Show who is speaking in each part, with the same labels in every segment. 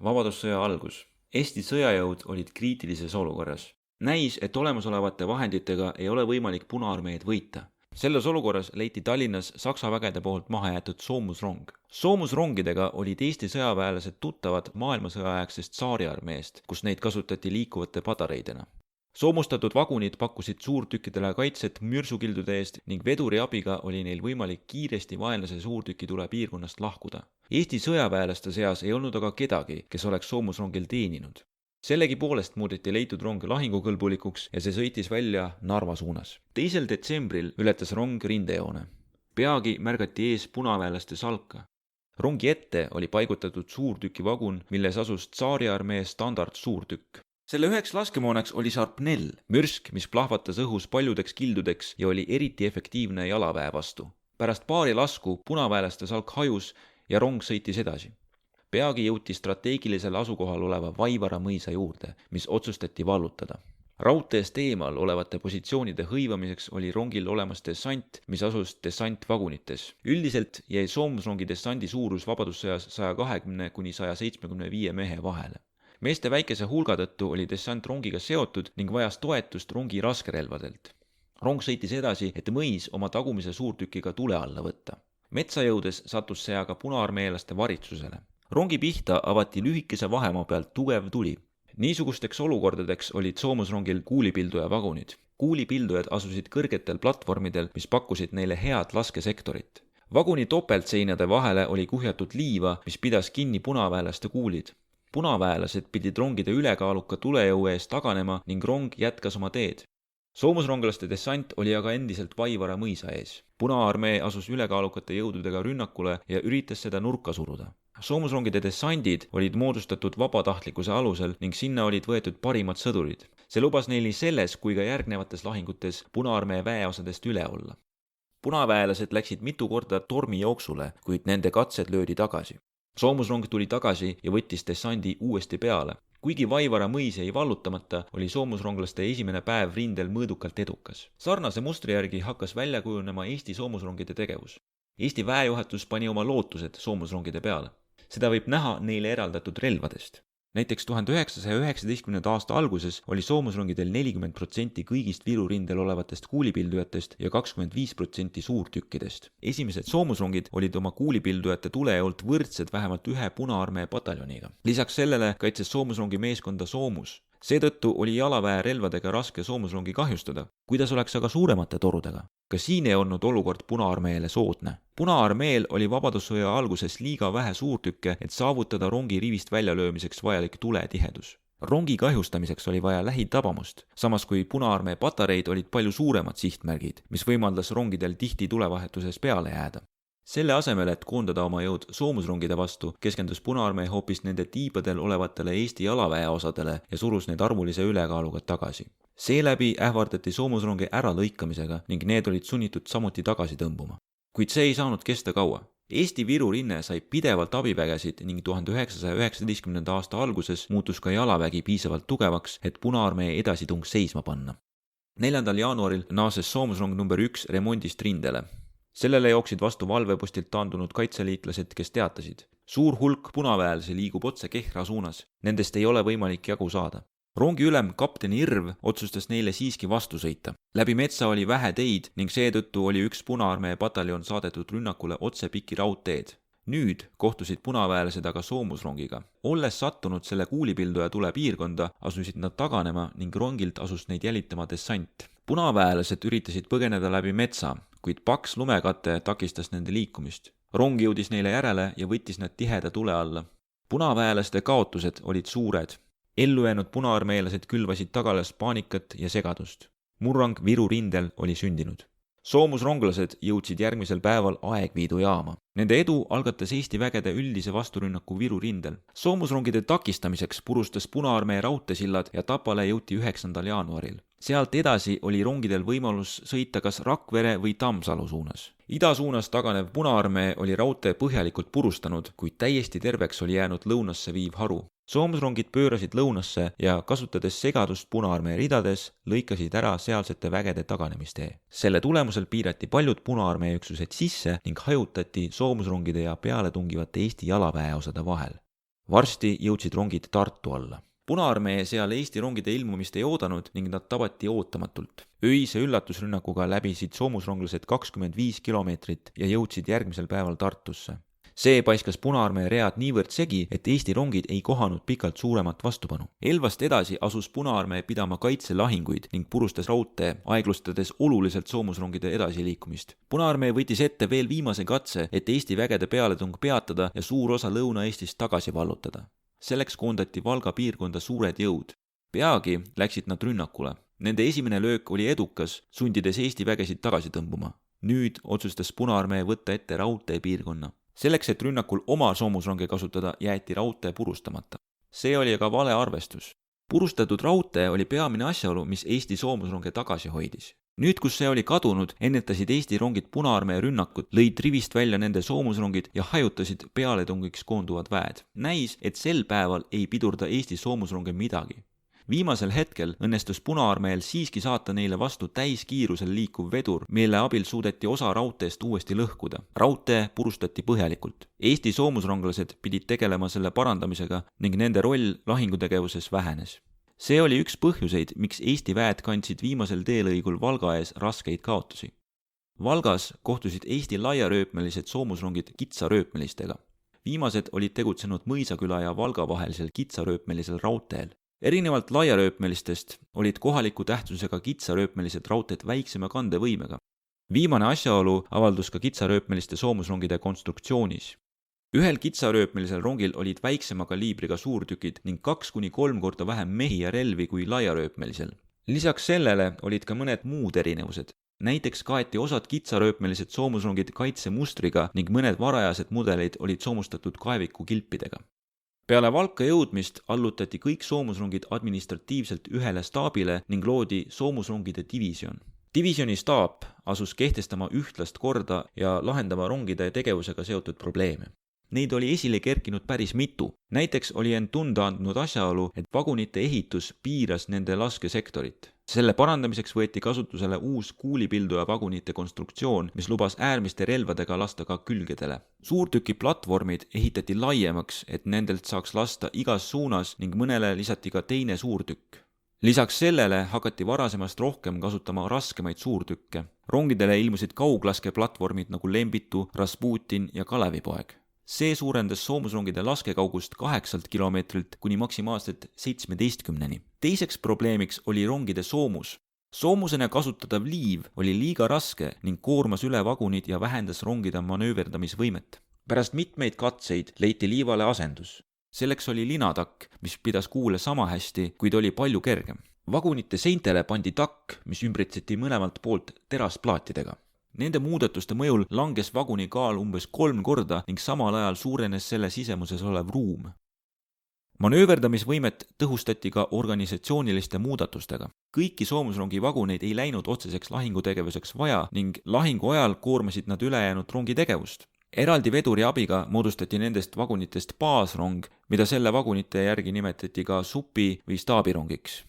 Speaker 1: Vabadussõja algus. Eesti sõjajõud olid kriitilises olukorras. Näis, et olemasolevate vahenditega ei ole võimalik Punaarmeed võita. Selles olukorras leiti Tallinnas Saksa vägede poolt maha jäetud soomusrong. Soomusrongidega olid Eesti sõjaväelased tuttavad maailmasõjaaegsest tsaariarmeest, kus neid kasutati liikuvate patareidena. Soomustatud vagunid pakkusid suurtükkidele kaitset mürsukildude eest ning veduri abiga oli neil võimalik kiiresti vaenlase suurtükitule piirkonnast lahkuda. Eesti sõjaväelaste seas ei olnud aga kedagi, kes oleks soomusrongil teeninud. Sellegipoolest muudeti leitud rong lahingukõlbulikuks ja see sõitis välja Narva suunas. 2. detsembril ületas rong rindejoone. Peagi märgati ees punaväelaste salka. Rongi ette oli paigutatud suurtükivagun, milles asus tsaariarmee standard suurtükk. Selle üheks laskemoonaks oli Sarpnell, mürsk, mis plahvatas õhus paljudeks kildudeks ja oli eriti efektiivne jalaväe vastu. Pärast paari lasku punaväelaste salk hajus ja rong sõitis edasi. Peagi jõuti strateegilisel asukohal oleva Vaivara mõisa juurde, mis otsustati vallutada. Raudteest eemal olevate positsioonide hõivamiseks oli rongil olemas dessant, mis asus dessantvagunites. Üldiselt jäi soomusrongi dessandi suurus Vabadussõjas 120 kuni 175 mehe vahele. Meeste väikese hulga tõttu oli dessant rongiga seotud ning vajas toetust rongi raskerelvadelt. Rong sõitis edasi, et mõis oma tagumise suurtükiga tule alla võtta. Metsa jõudes sattus see aga punaarmeelaste varitsusele. Rongi pihta avati lühikese vahemaa pealt tugev tuli. Niisugusteks olukordadeks olid soomusrongil kuulipilduja vagunid. Kuulipildujad asusid kõrgetel platvormidel, mis pakkusid neile head laskesektorit. Vaguni topeltseinade vahele oli kuhjatud liiva, mis pidas kinni punaväelaste kuulid. Punaväelased pidid rongide ülekaaluka tulejõu eest taganema ning rong jätkas oma teed. Soomusronglaste dessant oli aga endiselt Vaivara mõisa ees. Punaarmee asus ülekaalukate jõududega rünnakule ja üritas seda nurka suruda. Soomusrongide dessandid olid moodustatud vabatahtlikkuse alusel ning sinna olid võetud parimad sõdurid. See lubas neil nii selles kui ka järgnevates lahingutes Punaarmee väeosadest üle olla. Punaväelased läksid mitu korda tormijooksule, kuid nende katsed löödi tagasi. Soomusrong tuli tagasi ja võttis dessandi uuesti peale. Kuigi Vaivara mõis jäi vallutamata, oli soomusronglaste esimene päev rindel mõõdukalt edukas. Sarnase mustri järgi hakkas välja kujunema Eesti soomusrongide tegevus. Eesti väejuhatus pani oma lootused soomusrongide peale. Seda võib näha neile eraldatud relvadest. Näiteks 1919. aasta alguses oli soomusrongidel 40% kõigist Viru rindel olevatest kuulipildujatest ja 25% suurtükkidest. Esimesed soomusrongid olid oma kuulipildujate tulejõult võrdsed vähemalt ühe Punaarmee pataljoniga. Lisaks sellele kaitses soomusrongi meeskonda soomus. Seetõttu oli jalaväe relvadega raske soomusrongi kahjustada. Kuidas oleks aga suuremate torudega? Ka siin ei olnud olukord Punaarmeele soodne. Punaarmeel oli Vabadussõja alguses liiga vähe suurtükke, et saavutada rongi rivist väljalöömiseks vajalik tuletihedus. Rongi kahjustamiseks oli vaja lähitabamust, samas kui Punaarmee patareid olid palju suuremad sihtmärgid, mis võimaldas rongidel tihti tulevahetuses peale jääda. Selle asemel, et koondada oma jõud soomusrongide vastu, keskendus Punaarmee hoopis nende tiibadel olevatele Eesti jalaväeosadele ja surus need arvulise ülekaaluga tagasi. Seeläbi ähvardati soomusronge ära lõikamisega ning need olid sunnitud samuti tagasi tõmbuma. Kuid see ei saanud kesta kaua. Eesti Viru rinne sai pidevalt abivägesid ning 1919. aasta alguses muutus ka jalavägi piisavalt tugevaks, et Punaarmee edasitung seisma panna. 4. jaanuaril naases soomusrong number 1 remondist rindele. Sellele jooksid vastu valvepostilt taandunud kaitseliitlased, kes teatasid. Suur hulk punaväelasi liigub otse Kehra suunas. Nendest ei ole võimalik jagu saada. Rongi ülem kapteni Irv otsustas neile siiski vastu sõita. Läbi metsa oli vähe teid ning seetõttu oli üks Punaarmee pataljon saadetud rünnakule otse piki raudteed. Nüüd kohtusid punaväelased aga soomusrongiga. Olles sattunud selle kuulipilduja tule piirkonda, asusid nad taganema ning rongilt asus neid jälitama dessant. Punaväelased üritasid põgeneda läbi metsa, kuid paks lumekate takistas nende liikumist. Rong jõudis neile järele ja võttis nad tiheda tule alla. Punaväelaste kaotused olid suured. Ellujäänud punaarmeelased külvasid tagalas paanikat ja segadust. Murrang Viru rindel oli sündinud. Soomusronglased jõudsid järgmisel päeval Aegviidu jaama. Nende edu algatas Eesti vägede üldise vasturünnaku Viru rindel. Soomusrongide takistamiseks purustas Punaarmee raudteesillad ja Tapale jõuti 9. jaanuaril. Sealt edasi oli rongidel võimalus sõita kas Rakvere või Tammsalu suunas. Ida suunas taganev Punaarmee oli raudtee põhjalikult purustanud, kuid täiesti terveks oli jäänud lõunasse viiv haru. Soomusrongid pöörasid lõunasse ja kasutades segadust Punaarmee ridades, lõikasid ära sealsete vägede taganemistee. Selle tulemusel piirati paljud Punaarmee üksused sisse ning hajutati soomusrongide ja peale tungivate Eesti jalaväeosade vahel. Varsti jõudsid rongid Tartu alla. Punaarmee seal Eesti rongide ilmumist ei oodanud ning nad tabati ootamatult. Öise üllatusrünnakuga läbisid soomusronglased 25 kilomeetrit ja jõudsid järgmisel päeval Tartusse. See paiskas Punaarmee read niivõrd segi, et Eesti rongid ei kohanud pikalt suuremat vastupanu. Elvast edasi asus Punaarmee pidama kaitselahinguid ning purustas raudtee, aeglustades oluliselt soomusrongide edasiliikumist. Punaarmee võttis ette veel viimase katse, et Eesti vägede pealetung peatada ja suur osa Lõuna-Eestist tagasi vallutada. Selleks koondati Valga piirkonda suured jõud. Peagi läksid nad rünnakule. Nende esimene löök oli edukas, sundides Eesti vägesid tagasi tõmbuma. Nüüd otsustas Punaarmee võtta ette raudtee piirkonna. Selleks, et rünnakul oma soomusronge kasutada, jäeti raudtee purustamata. See oli aga vale arvestus. Purustatud raudtee oli peamine asjaolu, mis Eesti soomusronge tagasi hoidis. Nüüd, kus see oli kadunud, ennetasid Eesti rongid Punaarmee rünnakut, lõid rivist välja nende soomusrongid ja hajutasid pealetungiks koonduvad väed. Näis, et sel päeval ei pidurda Eesti soomusronge midagi. Viimasel hetkel õnnestus Punaarmeel siiski saata neile vastu täiskiirusel liikuv vedur, mille abil suudeti osa raudteest uuesti lõhkuda. Raudtee purustati põhjalikult. Eesti soomusronglased pidid tegelema selle parandamisega ning nende roll lahingutegevuses vähenes. See oli üks põhjuseid, miks Eesti väed kandsid viimasel teelõigul Valga ees raskeid kaotusi. Valgas kohtusid Eesti laiarööpmelised soomusrongid kitsarööpmelistega. Viimased olid tegutsenud Mõisaküla ja Valga vahelisel kitsarööpmelisel raudteel. Erinevalt laiarööpmelistest olid kohaliku tähtsusega kitsarööpmelised raudteed väiksema kandevõimega. Viimane asjaolu avaldus ka kitsarööpmeliste soomusrongide konstruktsioonis. Ühel kitsarööpmelisel rongil olid väiksema kaliibriga suurtükid ning 2-3 korda vähem mehi ja relvi kui laiarööpmelisel. Lisaks sellele olid ka mõned muud erinevused. Näiteks kaeti osad kitsarööpmelised soomusrongid kaitsemustriga ning mõned varajased mudeleid olid soomustatud kaeviku kilpidega. Peale Valka jõudmist allutati kõik soomusrongid administratiivselt ühele staabile ning loodi soomusrongide division. Divisioni staap asus kehtestama ühtlast korda ja lahendama rongide tegevusega seotud probleeme. Neid oli esile kerkinud päris mitu. Näiteks oli end tunda andnud asjaolu, et vagunite ehitus piiras nende laskesektorit. Selle parandamiseks võeti kasutusele uus kuulipilduja vagunite konstruktsioon, mis lubas äärmiste relvadega lasta ka külgedele. Suurtüki platvormid ehitati laiemaks, et nendelt saaks lasta igas suunas ning mõnele lisati ka teine suurtükk. Lisaks sellele hakati varasemast rohkem kasutama raskemaid suurtükke. Rongidele ilmusid kauglaskeplatvormid nagu Lembitu, Rasputin ja Kalevipoeg. See suurendas soomusrongide laskekaugust 8 kilomeetrilt kuni maksimaalselt 17-ni. Teiseks probleemiks oli rongide soomus. Soomusena kasutatav liiv oli liiga raske ning koormas üle vagunid ja vähendas rongide manööverdamisvõimet. Pärast mitmeid katseid leiti liivale asendus. Selleks oli linatakk, mis pidas kuule sama hästi, kuid oli palju kergem. Vagunite seintele pandi takk, mis ümbritseti mõlemalt poolt terasplaatidega. Nende muudatuste mõjul langes vaguni kaal umbes 3 korda ning samal ajal suurenes selle sisemuses olev ruum. Manööverdamisvõimet tõhustati ka organisatsiooniliste muudatustega. Kõiki soomusrongi vaguneid ei läinud otseseks lahingutegevuseks vaja ning lahingu ajal koormasid nad ülejäänud rongi tegevust. Eraldi veduri abiga moodustati nendest vagunitest baasrong, mida selle vagunite järgi nimetati ka supi- või staabirongiks.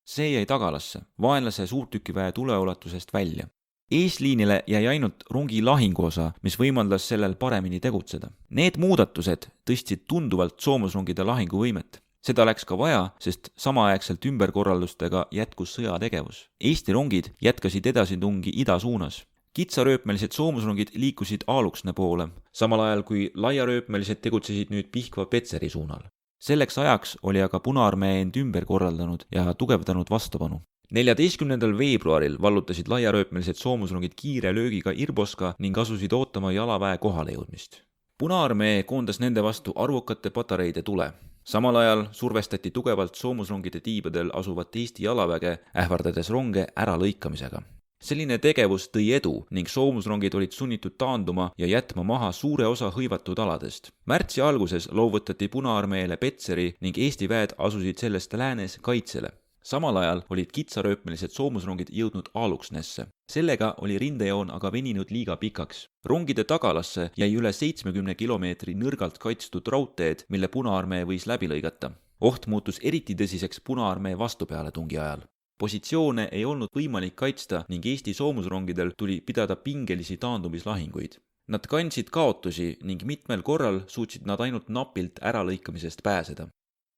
Speaker 1: See jäi tagalasse, vaenlase suurtükiväe tuleulatusest välja. Eesliinile jäi ainult rongi lahinguosa, mis võimaldas sellel paremini tegutseda. Need muudatused tõstsid tunduvalt soomusrongide lahinguvõimet. Seda läks ka vaja, sest samaaegselt ümberkorraldustega jätkus sõjategevus. Eesti rongid jätkasid edasitungi ida suunas. Kitsarööpmelised soomusrongid liikusid Aaluksne poole, samal ajal kui laiarööpmelised tegutsesid nüüd Pihkva-Petseri suunal. Selleks ajaks oli aga Punaarmee end ümber korraldanud ja tugevdanud vastupanu. 14. veebruaril vallutasid laiarööpmelised soomusrongid kiire löögiga Irboska ning asusid ootama jalaväe kohale jõudmist. Punaarmee koondas nende vastu arvukate patareide tule. Samal ajal survestati tugevalt soomusrongide tiibadel asuvat Eesti jalaväge, ähvardades ronge äralõikamisega. Selline tegevus tõi edu ning soomusrongid olid sunnitud taanduma ja jätma maha suure osa hõivatud aladest. Märtsi alguses loovutati Punaarmeele Petseri ning Eesti väed asusid sellest läänes kaitsele. Samal ajal olid kitsarööpmelised soomusrongid jõudnud Aaluksnesse. Sellega oli rindejoon aga veninud liiga pikaks. Rongide tagalasse jäi üle 70 kilomeetri nõrgalt kaitstud raudteed, mille Punaarmee võis läbi lõigata. Oht muutus eriti tõsiseks Punaarmee vastupealetungi ajal. Positsioone ei olnud võimalik kaitsta ning Eesti soomusrongidel tuli pidada pingelisi taandumislahinguid. Nad kandsid kaotusi ning mitmel korral suutsid nad ainult napilt äralõikamisest pääseda.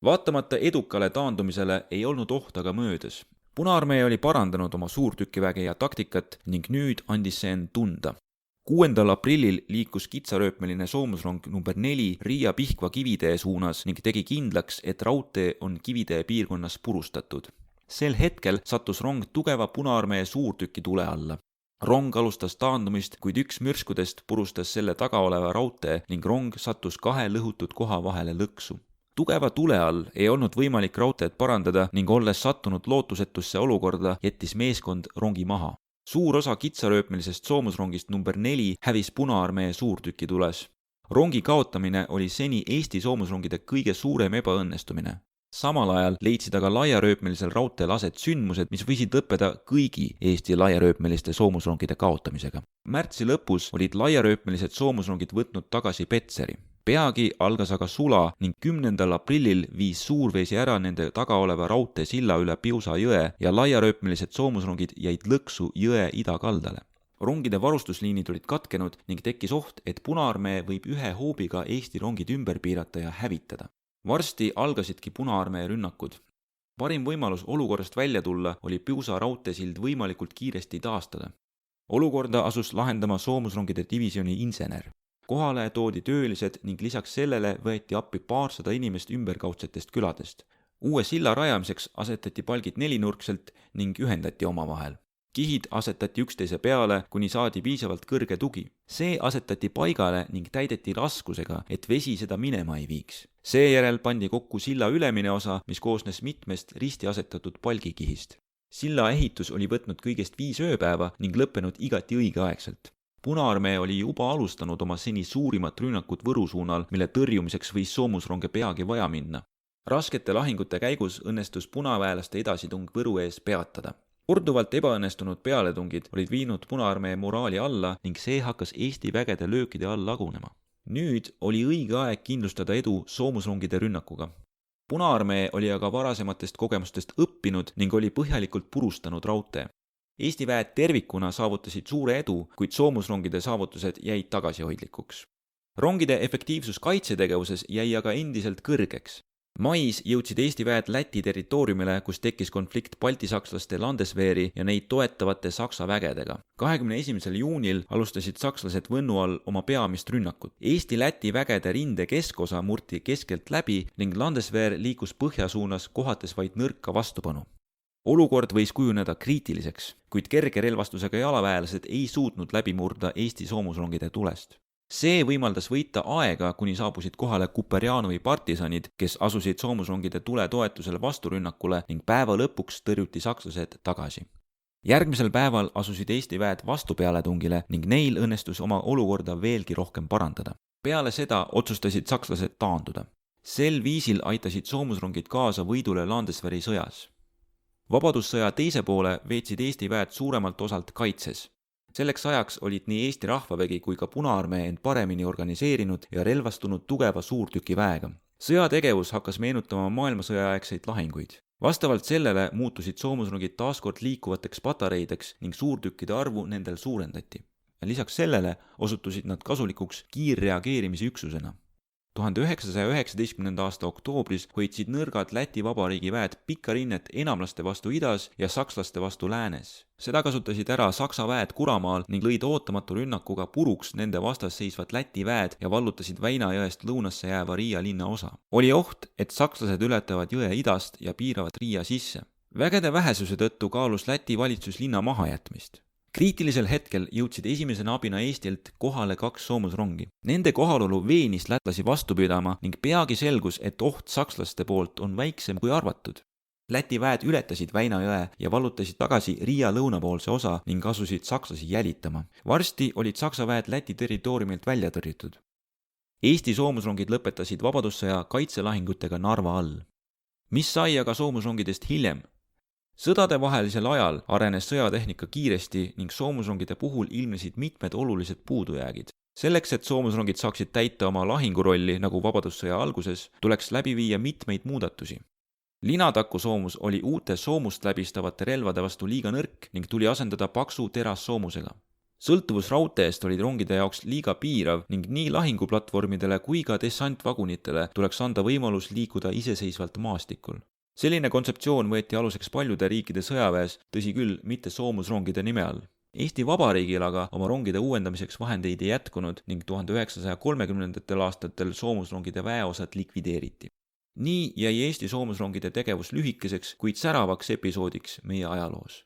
Speaker 1: Vaatamata edukale taandumisele ei olnud oht aga möödas. Punaarmee oli parandanud oma suurtükiväge ja taktikat ning nüüd andis see end tunda. 6. aprillil liikus kitsarööpmeline soomusrong number 4 Riia-Pihkva Kivitee suunas ning tegi kindlaks, et raudtee on Kivitee piirkonnas purustatud. Sel hetkel sattus rong tugeva Punaarmee suurtüki tule alla. Rong alustas taandumist, kuid üks mürskudest purustas selle taga oleva raudtee ning rong sattus 2 lõhutud koha vahele lõksu. Tugeva tule all ei olnud võimalik raudteed parandada ning olles sattunud lootusetusse olukorda, jättis meeskond rongi maha. Suur osa kitsarööpmelisest soomusrongist number 4 hävis Punaarmee suurtüki tules. Rongi kaotamine oli seni Eesti soomusrongide kõige suurem ebaõnnestumine. Samal ajal leidsid aga laiarööpmelisel raudteel aset sündmused, mis võisid lõppeda kõigi Eesti laiarööpmeliste soomusrongide kaotamisega. Märtsi lõpus olid laiarööpmelised soomusrongid võtnud tagasi Petseri. Peagi algas aga sula ning 10. aprillil viis Suurvesi ära nende taga oleva raudtee silla üle Piusa jõe ja laiarööpmelised soomusrongid jäid lõksu jõe idakaldale. Rongide varustusliinid olid katkenud ning tekkis oht, et Punaarmee võib ühe hoobiga Eesti rongid ümber piirata ja hävitada. Varsti algasidki Punaarmee rünnakud. Parim võimalus olukorrast välja tulla oli Piusa raudteesild võimalikult kiiresti taastada. Olukorda asus lahendama soomusrongide divisjoni insener. Kohale toodi töölised ning lisaks sellele võeti appi 200 inimest ümberkaudsetest küladest. Uue silla rajamiseks asetati palgid 4-nurkselt ning ühendati omavahel. Kihid asetati üksteise peale, kuni saadi piisavalt kõrge tugi. See asetati paigale ning täideti raskusega, et vesi seda minema ei viiks. Seejärel pandi kokku silla ülemine osa, mis koosnes mitmest risti asetatud palgikihist. Silla ehitus oli võtnud kõigest 5 ööpäeva ning lõppenud igati õigeaegselt. Punaarmee oli juba alustanud oma seni suurimat rünnakut Võru suunal, mille tõrjumiseks võis soomusronge peagi vaja minna. Raskete lahingute käigus õnnestus punaväelaste edasitung Võru ees peatada. Korduvalt ebaõnnestunud pealetungid olid viinud Punaarmee moraali alla ning see hakkas Eesti vägede löökide all lagunema. Nüüd oli õige aeg kindlustada edu soomusrongide rünnakuga. Punaarmee oli aga varasematest kogemustest õppinud ning oli põhjalikult purustanud raudtee. Eesti väed tervikuna saavutasid suure edu, kuid soomusrongide saavutused jäid tagasihoidlikuks. Rongide efektiivsus kaitsetegevuses jäi aga endiselt kõrgeks. Mais jõudsid Eesti väed Läti territooriumile, kus tekkis konflikt baltisakslaste Landeswehri ja neid toetavate Saksa vägedega. 21. juunil alustasid sakslased Võnnu all oma peamist rünnakut. Eesti-Läti vägede rinde keskosa murti keskelt läbi ning Landeswehr liikus põhja suunas, kohates vaid nõrka vastupanu. Olukord võis kujuneda kriitiliseks, kuid kerge relvastusega jalaväelased ei suutnud läbi murda Eesti soomusrongide tulest. See võimaldas võita aega, kuni saabusid kohale Kuperjanovi partisanid, kes asusid soomusrongide tule toetusel vasturünnakule ning päeva lõpuks tõrjuti sakslased tagasi. Järgmisel päeval asusid Eesti väed vastupealetungile ning neil õnnestus oma olukorda veelgi rohkem parandada. Peale seda otsustasid sakslased taanduda. Sel viisil aitasid soomusrongid kaasa võidule Landeswehri sõjas. Vabadussõja teise poole veetsid Eesti väed suuremalt osalt kaitses. Selleks ajaks olid nii Eesti rahvavägi kui ka Punaarmee end paremini organiseerinud ja relvastunud tugeva suurtükiväega. Sõjategevus hakkas meenutama maailmasõjaaegseid lahinguid. Vastavalt sellele muutusid soomusrongid taaskord liikuvateks patareideks ning suurtükkide arvu nendel suurendati. Lisaks sellele osutusid nad kasulikuks kiirreageerimise üksusena. 1919. aasta oktoobris hoidsid nõrgad Läti Vabariigi väed pikka rinnet enamlaste vastu idas ja sakslaste vastu läänes. Seda kasutasid ära Saksa väed Kuramaal ning lõid ootamatu rünnakuga puruks nende vastas seisvad Läti väed ja vallutasid Väinajõest lõunasse jääva Riia linna osa. Oli oht, et sakslased ületavad jõe idast ja piiravad Riia sisse. Vägede vähesuse tõttu kaalus Läti valitsus linna mahajätmist. Kriitilisel hetkel jõudsid esimesena abina Eestilt kohale 2 soomusrongi. Nende kohalolu veenis lätlasi vastu pidama ning peagi selgus, et oht sakslaste poolt on väiksem kui arvatud. Läti väed ületasid Väinajõe ja vallutasid tagasi Riia lõunapoolse osa ning asusid sakslasi jälitama. Varsti olid Saksa väed Läti territooriumilt välja tõrjutud. Eesti soomusrongid lõpetasid vabadussõja kaitselahingutega Narva all. Mis sai aga soomusrongidest hiljem? Sõdadevahelisel ajal arenes sõjatehnika kiiresti ning soomusrongide puhul ilmnesid mitmed olulised puudujäägid. Selleks, et soomusrongid saaksid täita oma lahingurolli nagu vabadussõja alguses, tuleks läbi viia mitmeid muudatusi. Linataku soomus oli uute soomust läbistavate relvade vastu liiga nõrk ning tuli asendada paksu terassoomusega. sõltuvus raudteest oli rongide jaoks liiga piirav ning nii lahinguplatvormidele kui ka dessantvagunitele tuleks anda võimalus liikuda iseseisvalt maastikul. Selline kontseptsioon võeti aluseks paljude riikide sõjaväes, tõsi küll, mitte soomusrongide nime all. Eesti Vabariigil aga oma rongide uuendamiseks vahendeid ei jätkunud ning 1930. aastatel soomusrongide väeosad likvideeriti. Nii jäi Eesti soomusrongide tegevus lühikeseks, kuid säravaks episoodiks meie ajaloos.